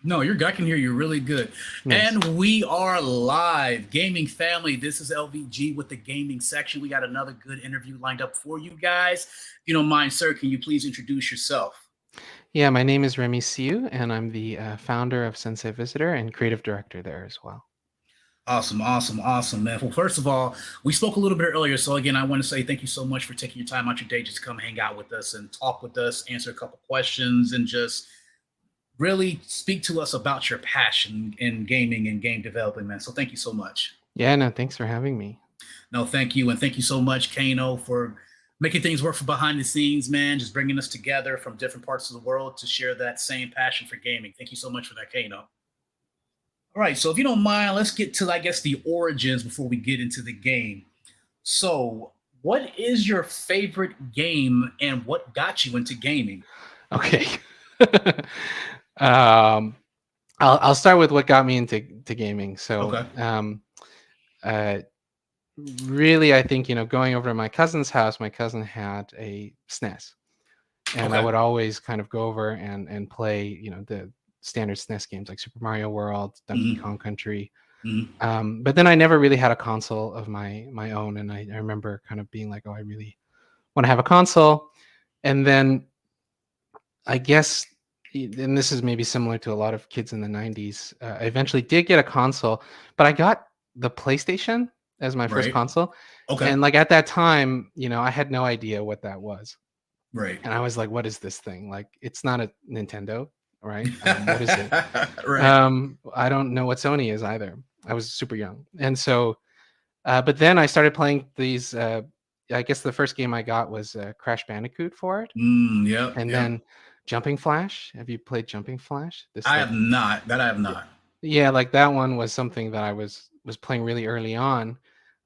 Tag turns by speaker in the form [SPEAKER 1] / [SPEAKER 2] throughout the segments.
[SPEAKER 1] No, I can hear you really good.
[SPEAKER 2] Nice.
[SPEAKER 1] And we are live. Gaming family, this is LVG with the gaming section. We got another good interview lined up for you guys. If you don't mind, sir, can you please introduce yourself?
[SPEAKER 2] Yeah, my name is Remy Siu, and I'm the founder of Sensei Visitor and creative director there as well.
[SPEAKER 1] Awesome, awesome, awesome, man. Well, first of all, we spoke a little bit earlier. So, again, I want to say thank you so much for taking your time out your day just to come hang out with us and talk with us, answer a couple questions, and just really speak to us about your passion in gaming and game developing, man. So, thank you so much.
[SPEAKER 2] Yeah, no, thanks for having me.
[SPEAKER 1] No, thank you. And thank you so much, Kano, for making things work from behind the scenes, man. Just bringing us together from different parts of the world to share that same passion for gaming. Thank you so much for that, Kano. All right. So if you don't mind, let's get to, I guess, the origins before we get into the game. So, what is your favorite game and what got you into gaming?
[SPEAKER 2] Okay. um, I'll start with what got me into gaming. So,
[SPEAKER 1] Okay.
[SPEAKER 2] uh, really, I think going over to my cousin's house, my cousin had a SNES, and I
[SPEAKER 1] Okay.
[SPEAKER 2] would always kind of go over and play the standard SNES games like Super Mario World, Donkey
[SPEAKER 1] Mm-hmm.
[SPEAKER 2] Kong Country.
[SPEAKER 1] Mm-hmm.
[SPEAKER 2] But then I never really had a console of my own, and I remember kind of being like, oh, I really want to have a console. And then I guess, and this is maybe similar to a lot of kids in the 90s, I eventually did get a console, but I got the PlayStation as my first
[SPEAKER 1] Right.
[SPEAKER 2] console.
[SPEAKER 1] Okay.
[SPEAKER 2] And like at that time, I had no idea what that was.
[SPEAKER 1] Right.
[SPEAKER 2] And I was like, what is this thing? Like, it's not a Nintendo, right? What is it?
[SPEAKER 1] Right.
[SPEAKER 2] I don't know what Sony is either. I was super young. And so, but then I started playing these. I guess the first game I got was Crash Bandicoot for it,
[SPEAKER 1] Yep.
[SPEAKER 2] and
[SPEAKER 1] Yep.
[SPEAKER 2] then Jumping Flash. Have you played Jumping Flash? This
[SPEAKER 1] I
[SPEAKER 2] like,
[SPEAKER 1] have not. That I have not.
[SPEAKER 2] yeah, like that one was something that I was playing really early on.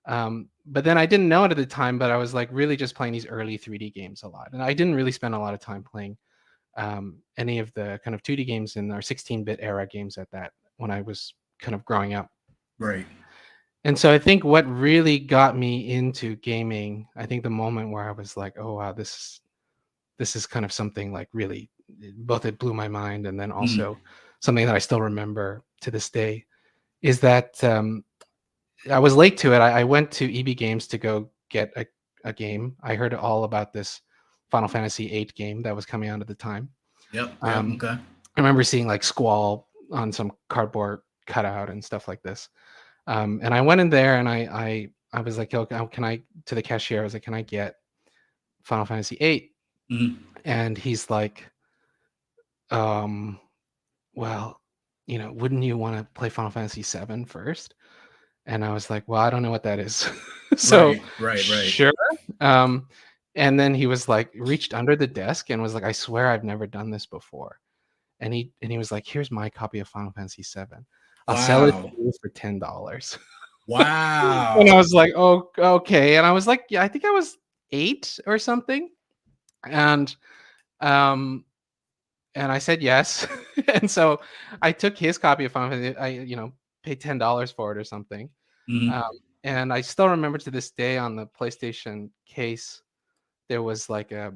[SPEAKER 2] But then I didn't know it at the time, but I was like really just playing these early 3D games a lot, and I didn't really spend a lot of time playing any of the kind of 2D games in our 16-bit era games at that when I was kind of growing up.
[SPEAKER 1] Right.
[SPEAKER 2] And so I think what really got me into gaming, I think the moment where I was like, oh wow, this is kind of something like really, both it blew my mind and then
[SPEAKER 1] Mm.
[SPEAKER 2] also something that I still remember to this day, is that I was late to it. I went to EB Games to go get a game. I heard all about this Final Fantasy VIII game that was coming out at the time.
[SPEAKER 1] Yep. Yep.
[SPEAKER 2] Um,
[SPEAKER 1] Okay.
[SPEAKER 2] I remember seeing like Squall on some cardboard cutout and stuff like this. And I went in there and I was like, "Yo, can I?" To the cashier, I was like, "Can I get Final Fantasy VIII?"
[SPEAKER 1] Mm.
[SPEAKER 2] And he's like, "Well, wouldn't you want to play Final Fantasy VII first?" And I was like, "Well, I don't know what that is." So
[SPEAKER 1] Right. Right. Right.
[SPEAKER 2] sure. Um, and then he was like, reached under the desk and was like, "I swear I've never done this before." And he was like, "Here's my copy of Final Fantasy VII. I'll sell it to
[SPEAKER 1] Wow.
[SPEAKER 2] you for $10." And I
[SPEAKER 1] Wow.
[SPEAKER 2] was like, "Oh, okay." And I was like, yeah, I think I was 8 or something. And um and I said yes. And so I took his copy of Final Fantasy. Paid $10 for it or something. Um,
[SPEAKER 1] Mm.
[SPEAKER 2] and I still remember to this day on the PlayStation case there was like a,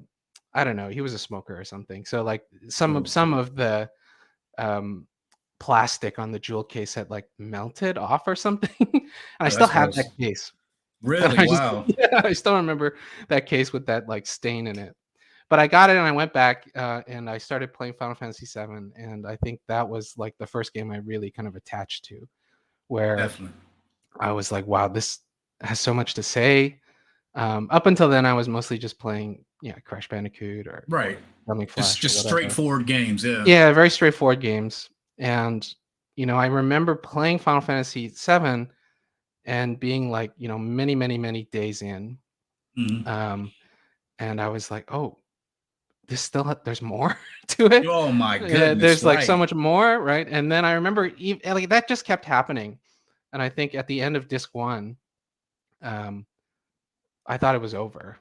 [SPEAKER 2] I don't know, he was a smoker or something. So like
[SPEAKER 1] Oh.
[SPEAKER 2] some of the um plastic on the jewel case had like melted off or something. And I
[SPEAKER 1] Oh,
[SPEAKER 2] still
[SPEAKER 1] that's
[SPEAKER 2] have that
[SPEAKER 1] gross.
[SPEAKER 2] case. And
[SPEAKER 1] Really?
[SPEAKER 2] I just
[SPEAKER 1] Wow.
[SPEAKER 2] yeah, I still remember that case with that, like, stain in it. But I got it and I went back, and I started playing Final Fantasy VII, and I think that was, like, the first game I really kind of attached to, where
[SPEAKER 1] Definitely.
[SPEAKER 2] I was like, "Wow, this has so much to say." Up until then, I was mostly just playing, yeah, Crash Bandicoot
[SPEAKER 1] Right.
[SPEAKER 2] or Jumping Flash or
[SPEAKER 1] Just
[SPEAKER 2] whatever.
[SPEAKER 1] straightforward games. Yeah.
[SPEAKER 2] Yeah, very straightforward games, and, I remember playing Final Fantasy VII and being, like, many, many, many days in,
[SPEAKER 1] Mm.
[SPEAKER 2] um, and I was like, "Oh, there's more to it."
[SPEAKER 1] Oh my
[SPEAKER 2] Yeah,
[SPEAKER 1] goodness.
[SPEAKER 2] there's, like, so
[SPEAKER 1] Right.
[SPEAKER 2] much more, right? And then I remember and, like, that just kept happening, and I think at the end of disc 1, um, I thought it was over.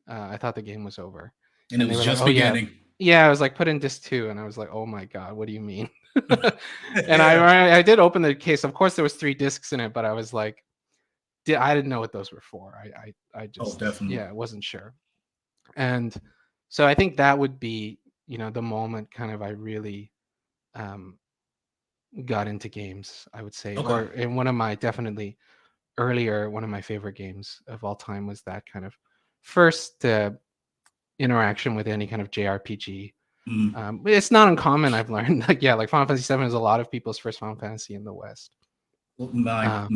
[SPEAKER 2] I thought the game was over,
[SPEAKER 1] And it
[SPEAKER 2] and they
[SPEAKER 1] was
[SPEAKER 2] were like,
[SPEAKER 1] just
[SPEAKER 2] "Oh, yeah."
[SPEAKER 1] beginning.
[SPEAKER 2] Yeah, I was like, "Put in disc 2," and I was like, "Oh my god, what do you mean?" And
[SPEAKER 1] Yeah.
[SPEAKER 2] I did open the case. Of course, there was 3 discs in it, but I was like, I didn't know what those were for. I
[SPEAKER 1] Oh,
[SPEAKER 2] just,
[SPEAKER 1] definitely.
[SPEAKER 2] yeah, wasn't sure. And so I think that would be, the moment kind of I really um got into games, I would say.
[SPEAKER 1] Okay.
[SPEAKER 2] Or in one of my definitely earlier, one of my favorite games of all time was that kind of first interaction with any kind of JRPG.
[SPEAKER 1] Mm.
[SPEAKER 2] It's not uncommon, I've learned. Like, yeah, like Final Fantasy 7 is a lot of people's first Final Fantasy in the West. Um,
[SPEAKER 1] Yeah,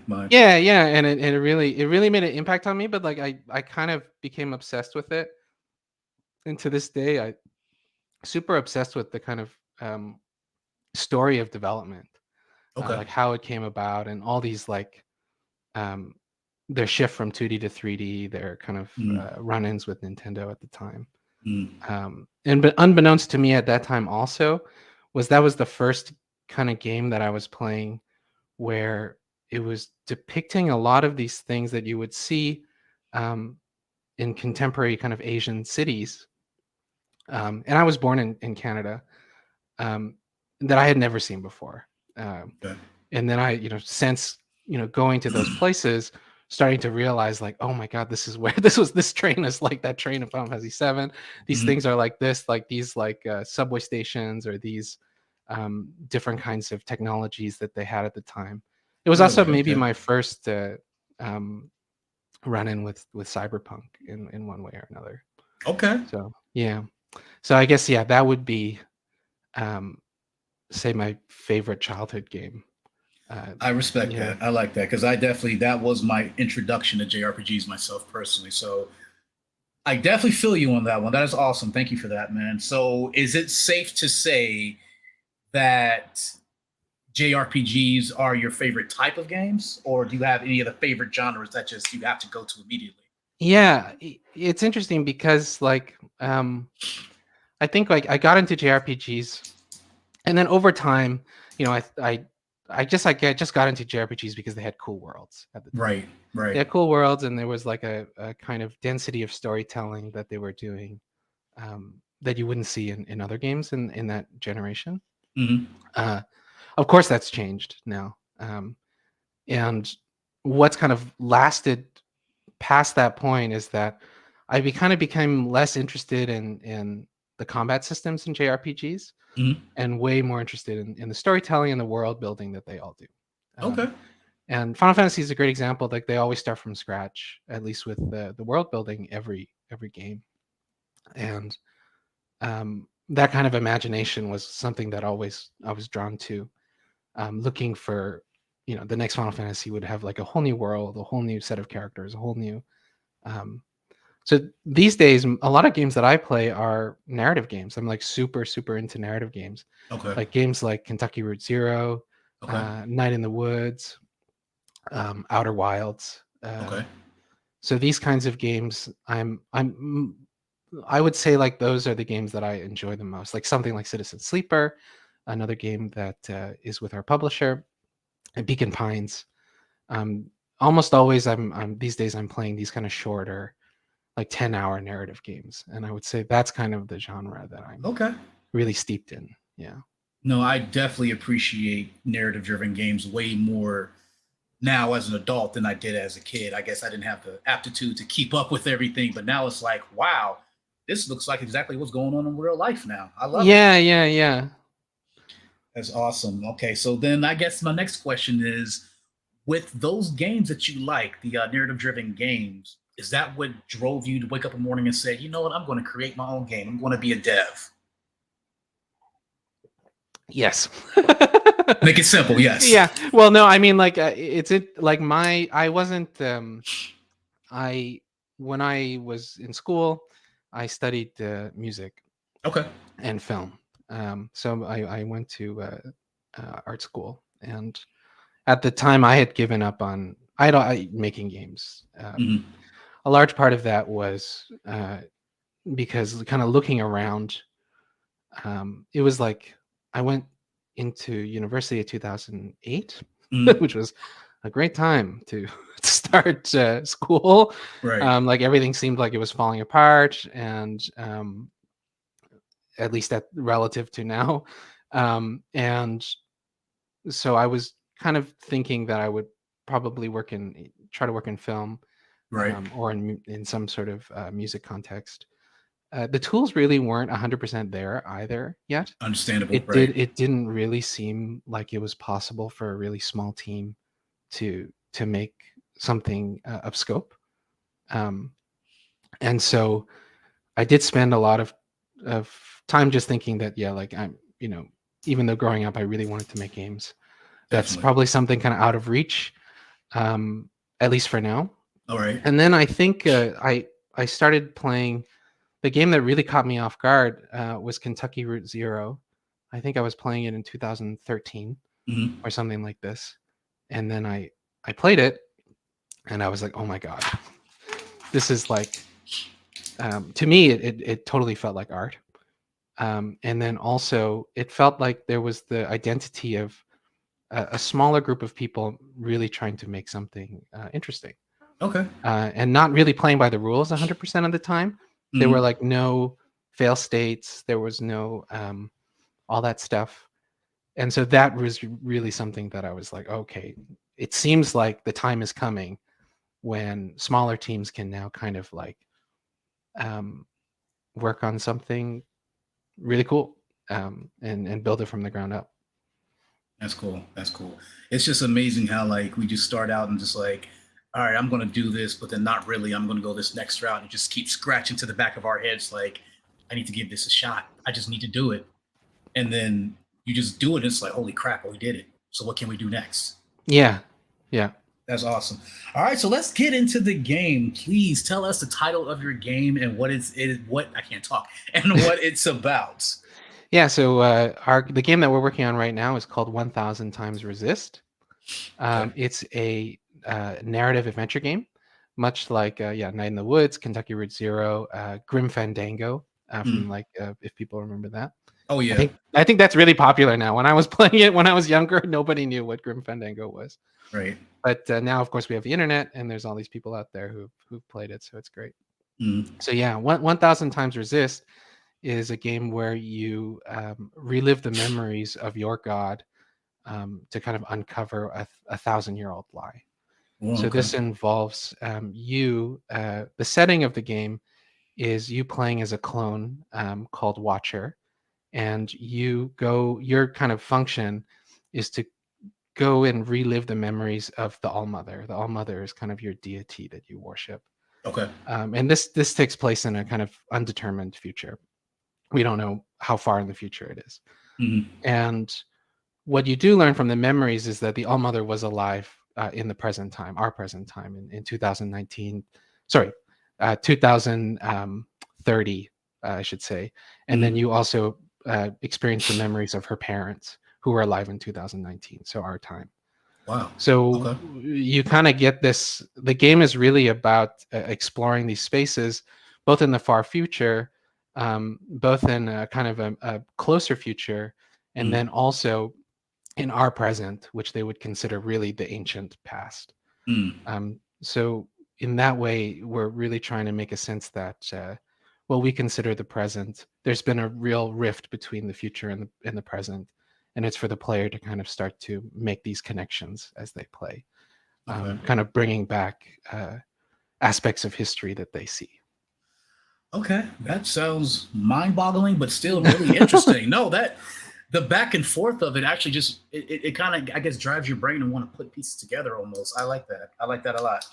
[SPEAKER 1] mine.
[SPEAKER 2] yeah, yeah, and it really made an impact on me. But like I kind of became obsessed with it, and to this day, I super obsessed with the kind of story of development,
[SPEAKER 1] Okay.
[SPEAKER 2] like how it came about, and all these like um, their shift from 2D to 3D, their kind of
[SPEAKER 1] Mm.
[SPEAKER 2] run-ins with Nintendo at the time.
[SPEAKER 1] Mm.
[SPEAKER 2] And but unbeknownst to me at that time also was that was the first kind of game that I was playing where it was depicting a lot of these things that you would see um, in contemporary kind of Asian cities. And I was born in Canada, um, that I had never seen before. Um,
[SPEAKER 1] Okay.
[SPEAKER 2] and then I, since going to those places, starting to realize like, oh my god, this is where this train is like that train of Final Fantasy 7. These
[SPEAKER 1] Mhm.
[SPEAKER 2] things are like this, like these like subway stations, or these different kinds of technologies that they had at the time. It was also
[SPEAKER 1] Really?
[SPEAKER 2] maybe
[SPEAKER 1] Okay.
[SPEAKER 2] my first um, run in with cyberpunk in one way or another.
[SPEAKER 1] Okay.
[SPEAKER 2] So yeah, so I guess yeah, that would be um, say my favorite childhood game. Uh,
[SPEAKER 1] I respect
[SPEAKER 2] yeah.
[SPEAKER 1] that. I like that because I definitely that was my introduction to JRPGs myself personally. So I definitely feel you on that one. That is awesome. Thank you for that, man. So is it safe to say that JRPGs are your favorite type of games, or do you have any other favorite genres that just you have to go to immediately?
[SPEAKER 2] Yeah, it's interesting because like I think like I got into JRPGs, and then over time, you know, I just got into JRPGs because they had cool worlds at the time.
[SPEAKER 1] Right.
[SPEAKER 2] They
[SPEAKER 1] Right.
[SPEAKER 2] had cool worlds, and there was like a kind of density of storytelling that they were doing that you wouldn't see in other games in that generation.
[SPEAKER 1] Hmm.
[SPEAKER 2] Uh, of course, that's changed now, and what's kind of lasted past that point is that kind of became less interested in the combat systems in JRPGs,
[SPEAKER 1] Hmm.
[SPEAKER 2] and way more interested in the storytelling and the world building that they all do.
[SPEAKER 1] Okay.
[SPEAKER 2] And Final Fantasy is a great example. Like they always start from scratch, at least with the world building every game, and that kind of imagination was something that always I was drawn to. Looking for, the next Final Fantasy would have like a whole new world, a whole new set of characters, a whole new um, so these days, a lot of games that I play are narrative games. I'm like super, super into narrative games,
[SPEAKER 1] Okay.
[SPEAKER 2] like games like Kentucky Route Zero,
[SPEAKER 1] Okay.
[SPEAKER 2] Night in the Woods, Outer Wilds.
[SPEAKER 1] Okay.
[SPEAKER 2] So these kinds of games, I would say like those are the games that I enjoy the most. Like something like Citizen Sleeper, another game that is with our publisher, and Beacon Pines. Um, Almost always, I'm these days I'm playing these kind of shorter, like 10-hour narrative games, and I would say that's kind of the genre that I'm
[SPEAKER 1] Okay.
[SPEAKER 2] really steeped in. Yeah.
[SPEAKER 1] No, I definitely appreciate narrative driven games way more now as an adult than I did as a kid. I guess I didn't have the aptitude to keep up with everything, but now it's like, wow, this looks like exactly what's going on in real life now. I love it.
[SPEAKER 2] Yeah, yeah, yeah.
[SPEAKER 1] That's awesome. Okay, so then I guess my next question is, with those games that you like, the narrative driven games, is that what drove you to wake up in the morning and say, you know what, I'm going to create my own game. I'm going to be a dev.
[SPEAKER 2] Yes.
[SPEAKER 1] Make it simple, yes.
[SPEAKER 2] Yeah. Well, no, I mean, like, like I wasn't, I, when I was in school, I studied music
[SPEAKER 1] Okay.
[SPEAKER 2] and film. So I went to art school, and at the time I had given up on making games.
[SPEAKER 1] Hmm.
[SPEAKER 2] A large part of that was because kind of looking around, it was like I went into university in 2008,
[SPEAKER 1] Hmm.
[SPEAKER 2] which was a great time to start school.
[SPEAKER 1] Right.
[SPEAKER 2] Like everything seemed like it was falling apart, and at least at relative to now. And so I was kind of thinking that I would probably try to work in film,
[SPEAKER 1] Right.
[SPEAKER 2] or in some sort of music context. the tools really weren't 100% there either yet.
[SPEAKER 1] Understandable, right?
[SPEAKER 2] It didn't really seem like it was possible for a really small team to make something of scope. And so I did spend a lot of time just thinking that, yeah, like I'm, even though growing up I really wanted to make games, that's
[SPEAKER 1] Definitely.
[SPEAKER 2] probably something kind of out of reach, at least for now.
[SPEAKER 1] All right.
[SPEAKER 2] And then I think I started playing. The game that really caught me off guard was Kentucky Route Zero. I think I was playing it in 2013
[SPEAKER 1] Hmm.
[SPEAKER 2] or something like this. And then I played it, and I was like, oh my god, this is like, to me it totally felt like art. And then also it felt like there was the identity of a smaller group of people really trying to make something interesting,
[SPEAKER 1] Okay.
[SPEAKER 2] and not really playing by the rules 100% of the time. There were
[SPEAKER 1] Hmm.
[SPEAKER 2] like no fail states. There was no all that stuff. And so that was really something that I was like, okay, it seems like the time is coming when smaller teams can now kind of like um, work on something really cool, and build it from the ground up.
[SPEAKER 1] That's cool. That's cool. It's just amazing how like we just start out and just like, all right, I'm going to do this, but then not really. I'm going to go this next route and just keep scratching to the back of our heads like, I need to give this a shot. I just need to do it. And then you just do it. And it's like, holy crap, we did it. So what can we do next?
[SPEAKER 2] Yeah, yeah.
[SPEAKER 1] That's awesome. All right, so let's get into the game. Please tell us the title of your game and what what I can't talk and what it's about.
[SPEAKER 2] Yeah, so the game that we're working on right now is called 1000 Times Resist.
[SPEAKER 1] Okay.
[SPEAKER 2] It's a narrative adventure game, much like Night in the Woods, Kentucky Route Zero, Grim Fandango, from
[SPEAKER 1] Mm.
[SPEAKER 2] like if people remember that.
[SPEAKER 1] Oh
[SPEAKER 2] I
[SPEAKER 1] yeah.
[SPEAKER 2] think I think that's really popular now. When I was playing it when I was younger, nobody knew what Grim Fandango was.
[SPEAKER 1] Right.
[SPEAKER 2] But now, of course, we have the internet, and there's all these people out there who've played it, so it's great.
[SPEAKER 1] Mm.
[SPEAKER 2] So yeah, 1000 Times Resist is a game where you relive the memories of your god, to kind of uncover a 1,000-year-old lie.
[SPEAKER 1] Oh,
[SPEAKER 2] So
[SPEAKER 1] okay.
[SPEAKER 2] this involves the setting of the game is you playing as a clone called Watcher, and your kind of function is to go and relive the memories of the All-Mother. The All-Mother is kind of your deity that you worship.
[SPEAKER 1] Okay.
[SPEAKER 2] And this takes place in a kind of undetermined future. We don't know how far in the future it is.
[SPEAKER 1] Mm.
[SPEAKER 2] And what you do learn from the memories is that the All-Mother was alive in the present time, our present time, in 2019. Sorry, 2030, I should say. And then
[SPEAKER 1] Mm.
[SPEAKER 2] you also experience the memories of her parents who were alive in 2019, so our time.
[SPEAKER 1] Wow.
[SPEAKER 2] So
[SPEAKER 1] Okay.
[SPEAKER 2] you kind of get this. The game is really about exploring these spaces, both in the far future, both in a kind of a closer future, and
[SPEAKER 1] Mm.
[SPEAKER 2] then also in our present, which they would consider really the ancient past.
[SPEAKER 1] Mm.
[SPEAKER 2] So in that way, we're really trying to make a sense that we consider the present. There's been a real rift between the future and the present, and it's for the player to kind of start to make these connections as they play,
[SPEAKER 1] Okay.
[SPEAKER 2] kind of bringing back aspects of history that they see.
[SPEAKER 1] Okay. That sounds mind-boggling, but still really interesting. No, that the back and forth of it actually just it kind of I guess drives your brain and want to put pieces together almost. I like that. I like that a lot.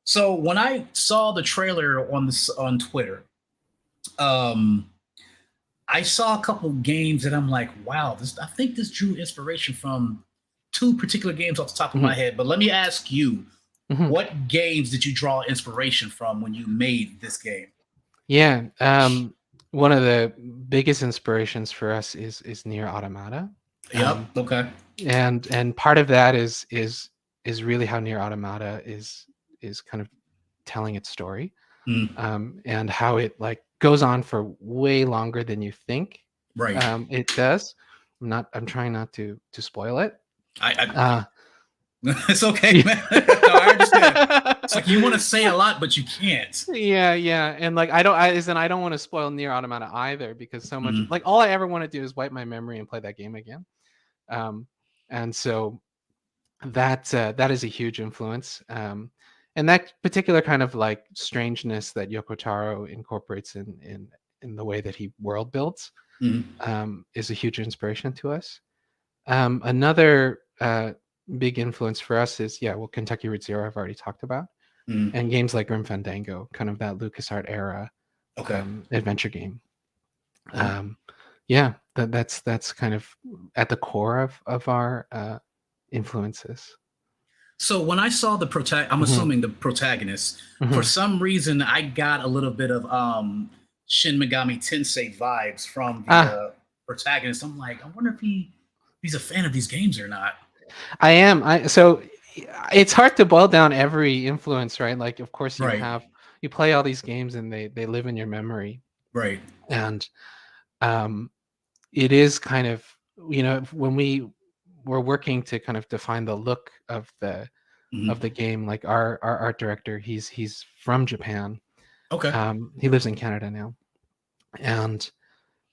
[SPEAKER 1] So when I saw the trailer on Twitter, um, I saw a couple games and I'm like, wow, this I think this drew inspiration from two particular games off the top of my
[SPEAKER 2] Mhm,
[SPEAKER 1] head. But let me ask you,
[SPEAKER 2] mhm.
[SPEAKER 1] what games did you draw inspiration from when you made this game?
[SPEAKER 2] Yeah, one of the biggest inspirations for us is near Automata.
[SPEAKER 1] Yep.
[SPEAKER 2] Um,
[SPEAKER 1] Okay.
[SPEAKER 2] and part of that is really how near Automata is kind of telling its story,
[SPEAKER 1] Mm,
[SPEAKER 2] and how it like goes on for way longer than you think
[SPEAKER 1] right.
[SPEAKER 2] it does. I'm trying not to spoil it.
[SPEAKER 1] I
[SPEAKER 2] uh
[SPEAKER 1] it's okay,
[SPEAKER 2] yeah.
[SPEAKER 1] man. No, I understand. It's like you want to say a lot, but you can't.
[SPEAKER 2] Yeah, and like I don't want to spoil near Automata either, because so much,
[SPEAKER 1] Mm,
[SPEAKER 2] like, all I ever want to do is wipe my memory and play that game again. um and so that is a huge influence. And that particular kind of like strangeness that Yoko Taro incorporates in the way that he world builds is a huge inspiration to us. Another big influence for us is, well, Kentucky Route Zero, I've already talked about, and games like Grim Fandango, kind of that LucasArts era adventure game. That's kind of at the core of our influences.
[SPEAKER 1] So when I saw the I'm assuming the protagonist, for some reason I got a little bit of Shin Megami Tensei vibes from the protagonist. I'm like, I wonder if he's a fan of these games or not.
[SPEAKER 2] I am. So it's hard to boil down every influence, right? Like, of course, you play all these games and they live in your memory,
[SPEAKER 1] right?
[SPEAKER 2] And it is kind of, when we were working to kind of define the look of the game, like our art director, he's from Japan. He lives in Canada now, and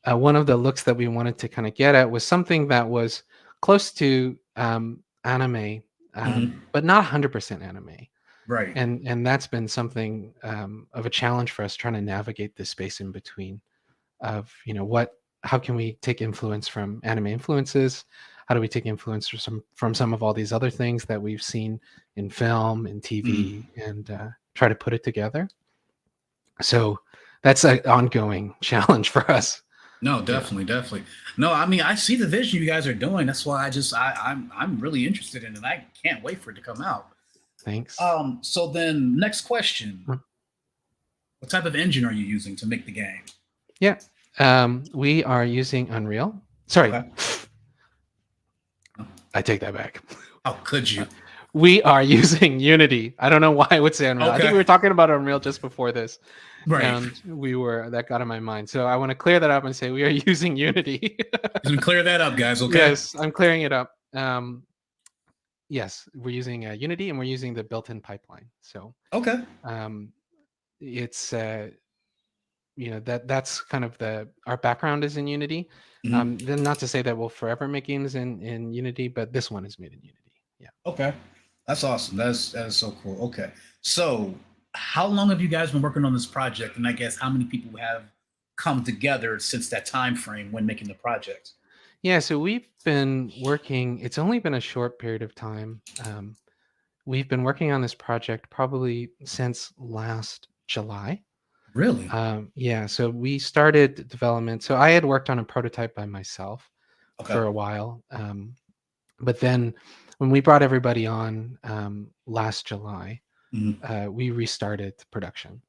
[SPEAKER 2] one of the looks that we wanted to kind of get at was something that was close to anime, but not 100% anime.
[SPEAKER 1] Right.
[SPEAKER 2] And that's been something of a challenge for us, trying to navigate this space in between of, how can we take influence from anime influences? How do we take influence from some of all these other things that we've seen in film and TV, and try to put it together? So that's an ongoing challenge for us.
[SPEAKER 1] No, definitely. No, I mean, I see the vision you guys are doing. That's why I'm really interested in it. I can't wait for it to come out.
[SPEAKER 2] Thanks.
[SPEAKER 1] So then next question. What type of engine are you using to make the game?
[SPEAKER 2] Yeah. We are using Unreal. Sorry. Okay. I take that back.
[SPEAKER 1] How could you?
[SPEAKER 2] We are using Unity. I don't know why I would say Unreal. I think we were talking about Unreal just before this.
[SPEAKER 1] Right.
[SPEAKER 2] And that got in my mind. So I want to clear that up and say we are using Unity.
[SPEAKER 1] Clear that up, guys. Okay.
[SPEAKER 2] Yes, I'm clearing it up. Yes, we're using Unity, and we're using the built-in pipeline. So it's that's kind of our background is in Unity. Then not to say that we'll forever make games in Unity, but this one is made in Unity. Yeah.
[SPEAKER 1] Okay, that's awesome. That is so cool. Okay, so how long have you guys been working on this project, and I guess how many people have come together since that time frame when making the project?
[SPEAKER 2] Yeah, so we've been working. It's only been a short period of time. We've been working on this project probably since last July.
[SPEAKER 1] Really?
[SPEAKER 2] Yeah, so we started development. So I had worked on a prototype by myself for a while. But then when we brought everybody on last July, we restarted production.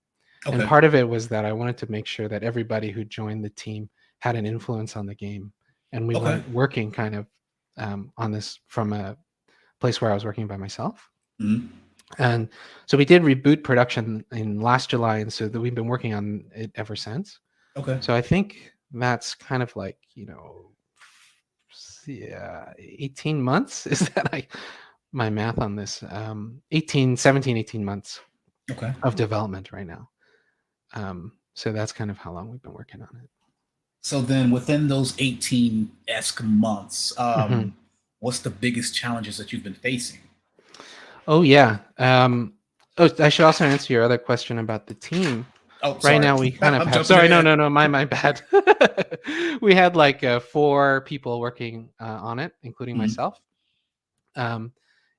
[SPEAKER 2] And part of it was that I wanted to make sure that everybody who joined the team had an influence on the game. And we weren't working kind of on this from a place where I was working by myself. And so we did reboot production in last July, and so that we've been working on it ever since. So I think that's kind of like 18 months. Is that my math on this? 18 months of development right now. So that's kind of how long we've been working on it.
[SPEAKER 1] So then within those 18-esque months, what's the biggest challenges that you've been facing?
[SPEAKER 2] Oh, yeah. I should also answer your other question about the team.
[SPEAKER 1] Oh,
[SPEAKER 2] right now we kind of have... Sorry, no, my bad. We had like 4 people working on it, including myself. And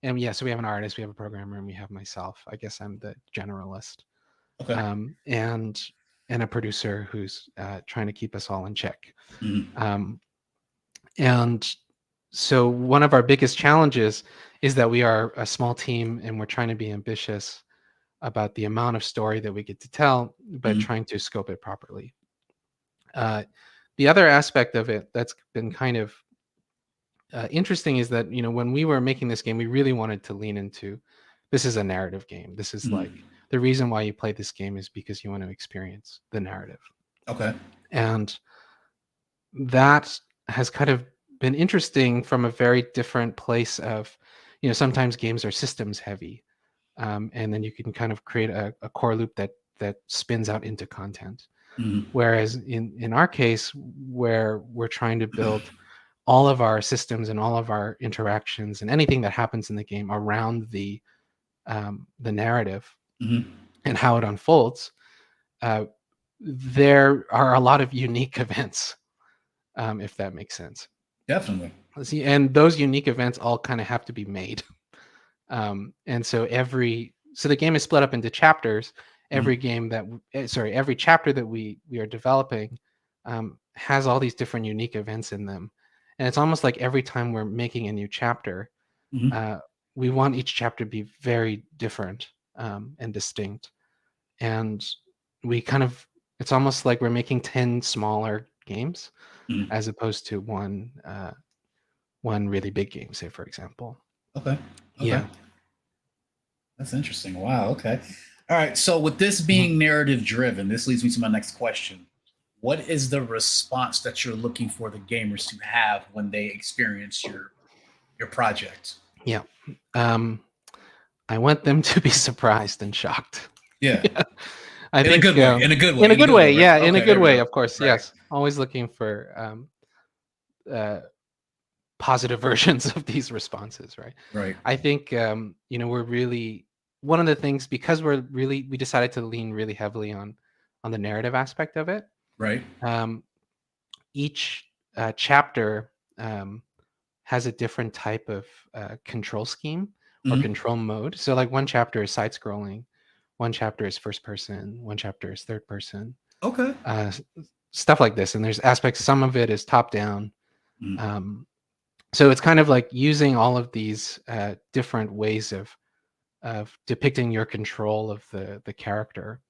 [SPEAKER 2] yeah, so we have an artist, we have a programmer, and we have myself. I guess I'm the generalist. And a producer who's trying to keep us all in check. And so one of our biggest challenges is that we are a small team, and we're trying to be ambitious about the amount of story that we get to tell, but trying to scope it properly. The other aspect of it that's been kind of interesting is that, when we were making this game, we really wanted to lean into, this is a narrative game. This is like, the reason why you play this game is because you want to experience the narrative. And that has kind of been interesting from a very different place of, sometimes games are systems heavy. And then you can kind of create a core loop that spins out into content. Whereas in our case, where we're trying to build all of our systems and all of our interactions and anything that happens in the game around the narrative and how it unfolds, there are a lot of unique events, if that makes sense.
[SPEAKER 1] Definitely.
[SPEAKER 2] See, and those unique events all kind of have to be made. And so the game is split up into chapters. Every game that every chapter that we are developing has all these different unique events in them, and it's almost like every time we're making a new chapter, we want each chapter to be very different and distinct. And it's almost like we're making 10 smaller games as opposed to one really big game, say, for example.
[SPEAKER 1] Okay.
[SPEAKER 2] Yeah.
[SPEAKER 1] That's interesting. Wow. Okay. All right. So with this being narrative driven, this leads me to my next question. What is the response that you're looking for the gamers to have when they experience your project?
[SPEAKER 2] Yeah. I want them to be surprised and shocked.
[SPEAKER 1] Yeah.
[SPEAKER 2] I think
[SPEAKER 1] in a good way. In a good way.
[SPEAKER 2] In a good way. Yeah.
[SPEAKER 1] Right?
[SPEAKER 2] In a
[SPEAKER 1] Okay,
[SPEAKER 2] good way,
[SPEAKER 1] go.
[SPEAKER 2] of course.
[SPEAKER 1] Right.
[SPEAKER 2] Yes. Always looking for positive versions of these responses. Right.
[SPEAKER 1] Right.
[SPEAKER 2] I think, we're really, one of the things, because we decided to lean really heavily on the narrative aspect of it.
[SPEAKER 1] Right.
[SPEAKER 2] Each chapter has a different type of control scheme or control mode. So like one chapter is side scrolling, one chapter is first person, one chapter is third person.
[SPEAKER 1] Okay.
[SPEAKER 2] Stuff like this. And there's aspects, some of it is top down. So it's kind of like using all of these different ways of depicting your control of the character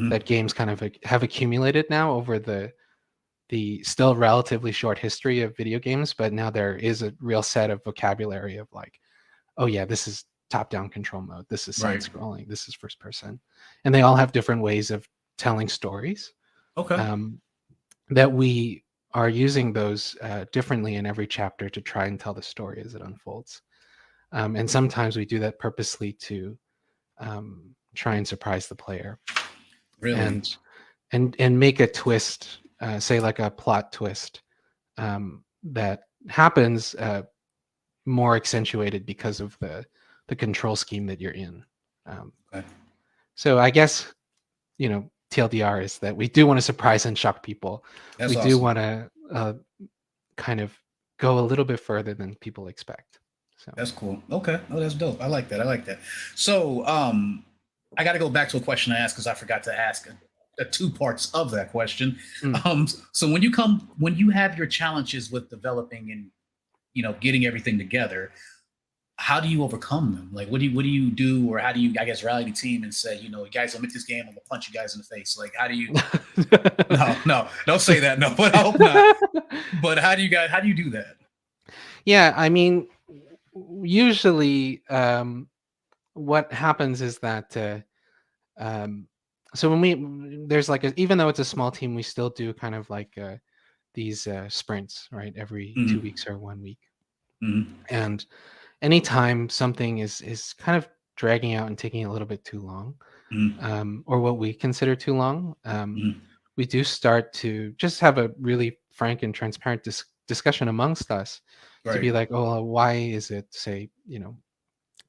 [SPEAKER 2] that games kind of have accumulated now over the still relatively short history of video games, but now there is a real set of vocabulary of like, oh yeah, this is top-down control mode, this is side scrolling, this is first person, and they all have different ways of telling stories.
[SPEAKER 1] Okay.
[SPEAKER 2] That we are using those differently in every chapter to try and tell the story as it unfolds. And sometimes we do that purposely to try and surprise the player.
[SPEAKER 1] Really?
[SPEAKER 2] And make a twist, say like a plot twist that happens more accentuated because of the control scheme that you're in.
[SPEAKER 1] Okay.
[SPEAKER 2] So I guess, TLDR is that we do want to surprise and shock people.
[SPEAKER 1] That's
[SPEAKER 2] do want to kind of go a little bit further than people expect. So
[SPEAKER 1] that's cool. Okay. Oh, that's dope. I like that. So I got to go back to a question I asked because I forgot to ask two parts of that question. So when you have your challenges with developing and getting everything together, how do you overcome them? Like what do you do, or how do you, I guess, rally the team and say, you guys don't make this game, I'm gonna punch you guys in the face? Like how do you no, don't say that. No, but I hope not. But how do you do that?
[SPEAKER 2] Yeah, I mean, usually what happens is that so when there's like even though it's a small team, we still do kind of like these sprints, right? Every 2 weeks or 1 week. And anytime something is kind of dragging out and taking a little bit too long, or what we consider too long, we do start to just have a really frank and transparent discussion amongst us to be like, oh, why is it, say,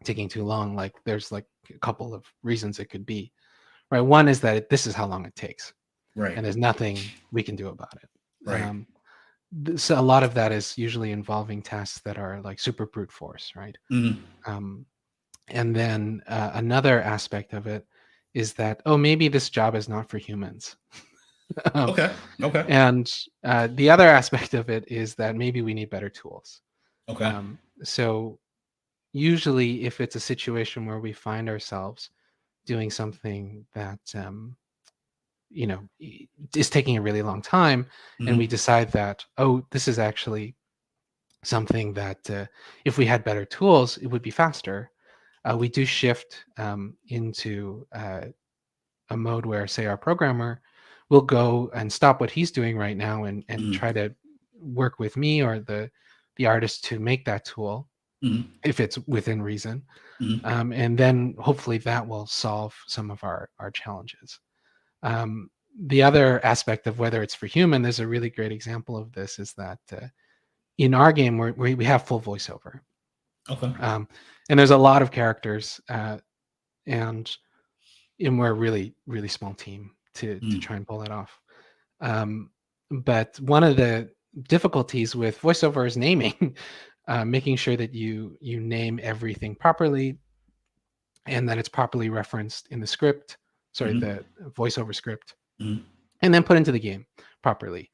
[SPEAKER 2] taking too long? Like there's like a couple of reasons it could be, right? One is that this is how long it takes,
[SPEAKER 1] right?
[SPEAKER 2] And there's nothing we can do about it,
[SPEAKER 1] right?
[SPEAKER 2] So a lot of that is usually involving tasks that are like super brute force, right? And then another aspect of it is that, oh, maybe this job is not for humans.
[SPEAKER 1] Okay.
[SPEAKER 2] And the other aspect of it is that maybe we need better tools.
[SPEAKER 1] Okay.
[SPEAKER 2] So usually if it's a situation where we find ourselves doing something that is taking a really long time, and we decide that, oh, this is actually something that if we had better tools, it would be faster. We do shift into a mode where, say, our programmer will go and stop what he's doing right now and try to work with me or the artist to make that tool, if it's within reason. And then hopefully that will solve some of our challenges. The other aspect of whether it's for human, there's a really great example of this, is that in our game we have full voiceover.
[SPEAKER 1] Okay.
[SPEAKER 2] And there's a lot of characters, and we're a really, really small team. to try and pull that off. But one of the difficulties with voiceover is naming, making sure that you name everything properly and that it's properly referenced in the script, sorry, the voiceover script, and then put into the game properly.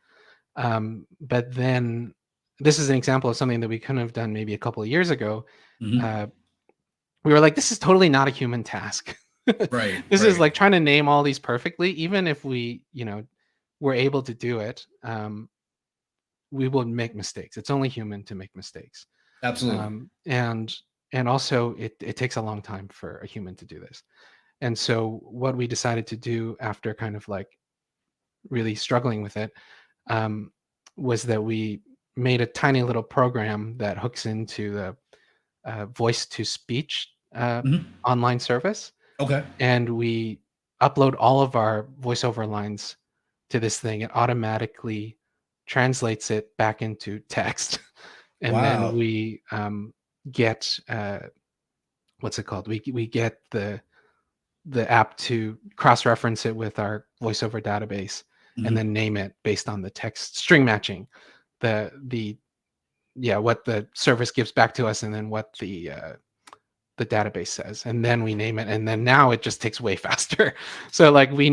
[SPEAKER 2] But then this is an example of something that we couldn't have done maybe a couple of years ago. We were like, this is totally not a human task.
[SPEAKER 1] Right.
[SPEAKER 2] This is like trying to name all these perfectly. Even if we, were able to do it, we will make mistakes. It's only human to make mistakes.
[SPEAKER 1] Absolutely.
[SPEAKER 2] And also it takes a long time for a human to do this. And so what we decided to do after kind of like really struggling with it, was that we made a tiny little program that hooks into the voice to speech online service.
[SPEAKER 1] Okay.
[SPEAKER 2] And we upload all of our voiceover lines to this thing. It automatically translates it back into text. And then we get what's it called? We get the app to cross-reference it with our voiceover database and then name it based on the text string matching, what the service gives back to us, and then what the database says, and then we name it. And then now it just takes way faster. So like we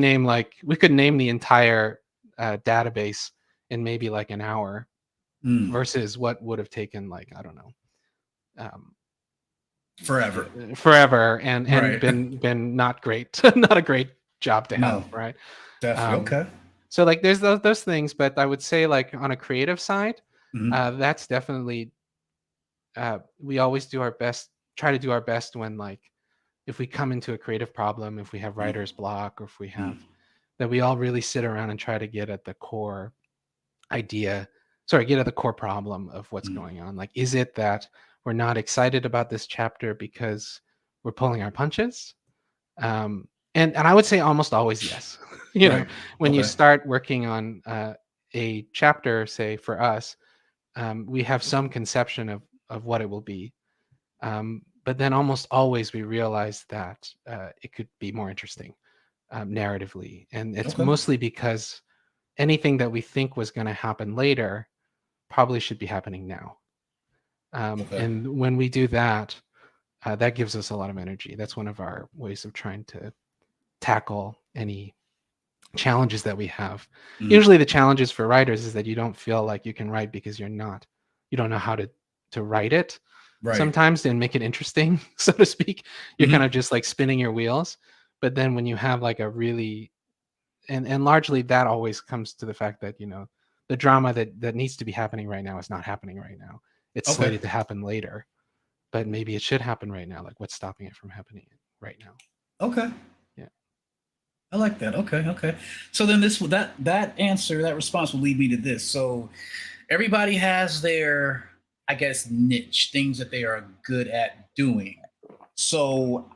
[SPEAKER 2] could name the entire database in maybe like an hour versus what would have taken like, I don't know, forever and been not great, not a great job to have. Right.
[SPEAKER 1] Definitely. Okay.
[SPEAKER 2] So like there's those things, but I would say like on a creative side, that's definitely, we always try to do our best when like, if we come into a creative problem, if we have writer's block, or if we have that, we all really sit around and try to get at the core problem of what's going on. Like, is it that we're not excited about this chapter because we're pulling our punches? And I would say almost always yes. When you start working on a chapter, say for us, we have some conception of what it will be. But then almost always we realize that it could be more interesting narratively. And it's mostly because anything that we think was going to happen later probably should be happening now. And when we do that, that gives us a lot of energy. That's one of our ways of trying to tackle any challenges that we have. Usually the challenges for writers is that you don't feel like you can write because you don't know how to write it. Sometimes and make it interesting, so to speak. You're kind of just like spinning your wheels. But then when you have like a really, and largely that always comes to the fact that, the drama that needs to be happening right now is not happening right now. It's slated to happen later, but maybe it should happen right now. Like, what's stopping it from happening right now?
[SPEAKER 1] Okay.
[SPEAKER 2] Yeah.
[SPEAKER 1] I like that. Okay. So then that answer, that response will lead me to this. So everybody has their, I guess, niche, things that they are good at doing. So